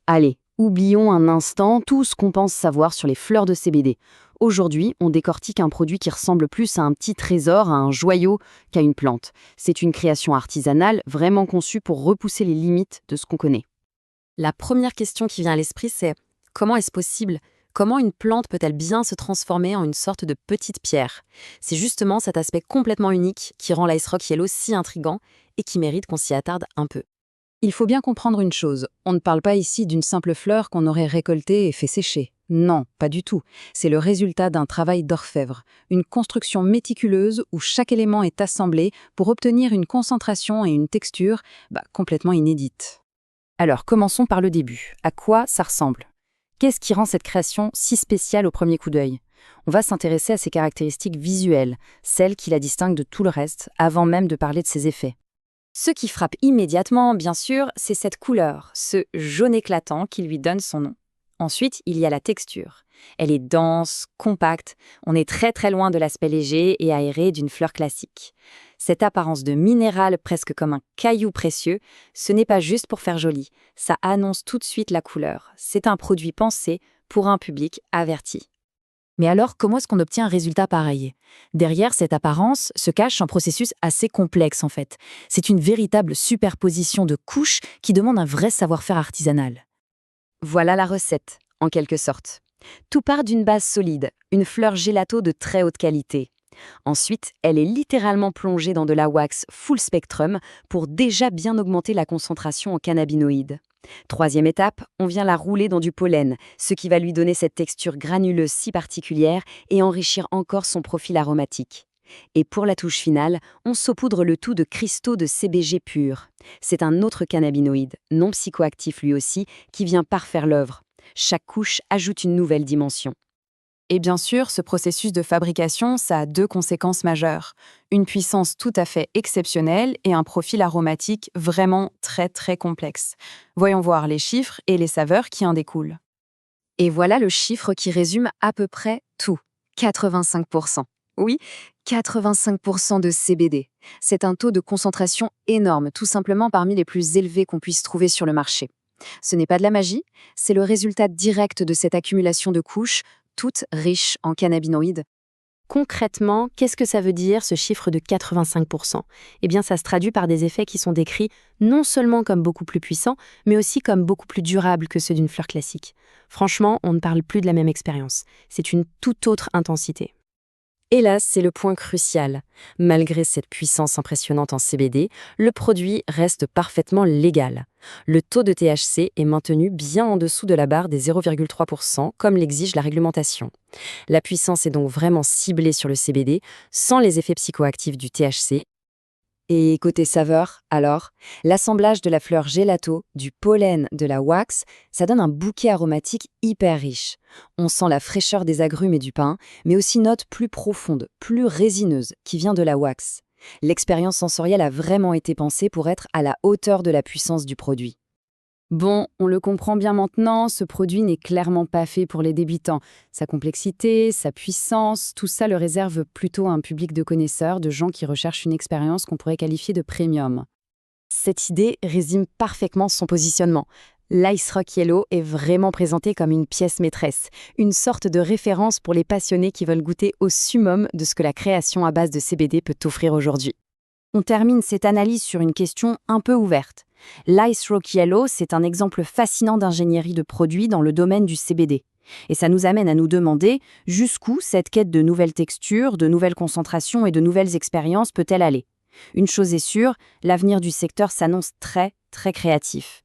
Allez, oublions un instant tout ce qu'on pense savoir sur les fleurs de CBD. Aujourd'hui, on décortique un produit qui ressemble plus à un petit trésor, à un joyau, qu'à une plante. C'est une création artisanale vraiment conçue pour repousser les limites de ce qu'on connaît. La première question qui vient à l'esprit, c'est comment est-ce possible? Comment une plante peut-elle bien se transformer en une sorte de petite pierre? C'est justement cet aspect complètement unique qui rend l'Ice Rock Yellow si intriguant et qui mérite qu'on s'y attarde un peu. Il faut bien comprendre une chose, on ne parle pas ici d'une simple fleur qu'on aurait récoltée et fait sécher. Non, pas du tout. C'est le résultat d'un travail d'orfèvre, une construction méticuleuse où chaque élément est assemblé pour obtenir une concentration et une texture complètement inédites. Alors, commençons par le début. À quoi ça ressemble? Qu'est-ce qui rend cette création si spéciale au premier coup d'œil? On va s'intéresser à ses caractéristiques visuelles, celles qui la distinguent de tout le reste, avant même de parler de ses effets. Ce qui frappe immédiatement, bien sûr, c'est cette couleur, ce jaune éclatant qui lui donne son nom. Ensuite, il y a la texture. Elle est dense, compacte, on est très très loin de l'aspect léger et aéré d'une fleur classique. Cette apparence de minéral presque comme un caillou précieux, ce n'est pas juste pour faire joli, ça annonce tout de suite la couleur. C'est un produit pensé pour un public averti. Mais alors, comment est-ce qu'on obtient un résultat pareil? Derrière cette apparence se cache un processus assez complexe en fait. C'est une véritable superposition de couches qui demande un vrai savoir-faire artisanal. Voilà la recette, en quelque sorte. Tout part d'une base solide, une fleur gélato de très haute qualité. Ensuite, elle est littéralement plongée dans de la wax full spectrum pour déjà bien augmenter la concentration en cannabinoïdes. Troisième étape, on vient la rouler dans du pollen, ce qui va lui donner cette texture granuleuse si particulière et enrichir encore son profil aromatique. Et pour la touche finale, on saupoudre le tout de cristaux de CBG pur. C'est un autre cannabinoïde, non psychoactif lui aussi, qui vient parfaire l'œuvre. Chaque couche ajoute une nouvelle dimension. Et bien sûr, ce processus de fabrication, ça a deux conséquences majeures. Une puissance tout à fait exceptionnelle et un profil aromatique vraiment très très complexe. Voyons voir les chiffres et les saveurs qui en découlent. Et voilà le chiffre qui résume à peu près tout. 85%. Oui, 85% de CBD. C'est un taux de concentration énorme, tout simplement parmi les plus élevés qu'on puisse trouver sur le marché. Ce n'est pas de la magie, c'est le résultat direct de cette accumulation de couches, toutes riches en cannabinoïdes. Concrètement, qu'est-ce que ça veut dire ce chiffre de 85%? Eh bien, ça se traduit par des effets qui sont décrits non seulement comme beaucoup plus puissants, mais aussi comme beaucoup plus durables que ceux d'une fleur classique. Franchement, on ne parle plus de la même expérience. C'est une toute autre intensité. Et là, c'est le point crucial. Malgré cette puissance impressionnante en CBD, le produit reste parfaitement légal. Le taux de THC est maintenu bien en dessous de la barre des 0,3%, comme l'exige la réglementation. La puissance est donc vraiment ciblée sur le CBD, sans les effets psychoactifs du THC. Et côté saveur, alors, l'assemblage de la fleur gélato, du pollen, de la wax, ça donne un bouquet aromatique hyper riche. On sent la fraîcheur des agrumes et du pin, mais aussi note plus profonde, plus résineuse, qui vient de la wax. L'expérience sensorielle a vraiment été pensée pour être à la hauteur de la puissance du produit. Bon, on le comprend bien maintenant, ce produit n'est clairement pas fait pour les débutants. Sa complexité, sa puissance, tout ça le réserve plutôt à un public de connaisseurs, de gens qui recherchent une expérience qu'on pourrait qualifier de premium. Cette idée résume parfaitement son positionnement. L'Ice Rock Yellow est vraiment présenté comme une pièce maîtresse, une sorte de référence pour les passionnés qui veulent goûter au summum de ce que la création à base de CBD peut offrir aujourd'hui. On termine cette analyse sur une question un peu ouverte. L'Ice Rock Yellow, c'est un exemple fascinant d'ingénierie de produits dans le domaine du CBD. Et ça nous amène à nous demander jusqu'où cette quête de nouvelles textures, de nouvelles concentrations et de nouvelles expériences peut-elle aller. Une chose est sûre, l'avenir du secteur s'annonce très, très créatif.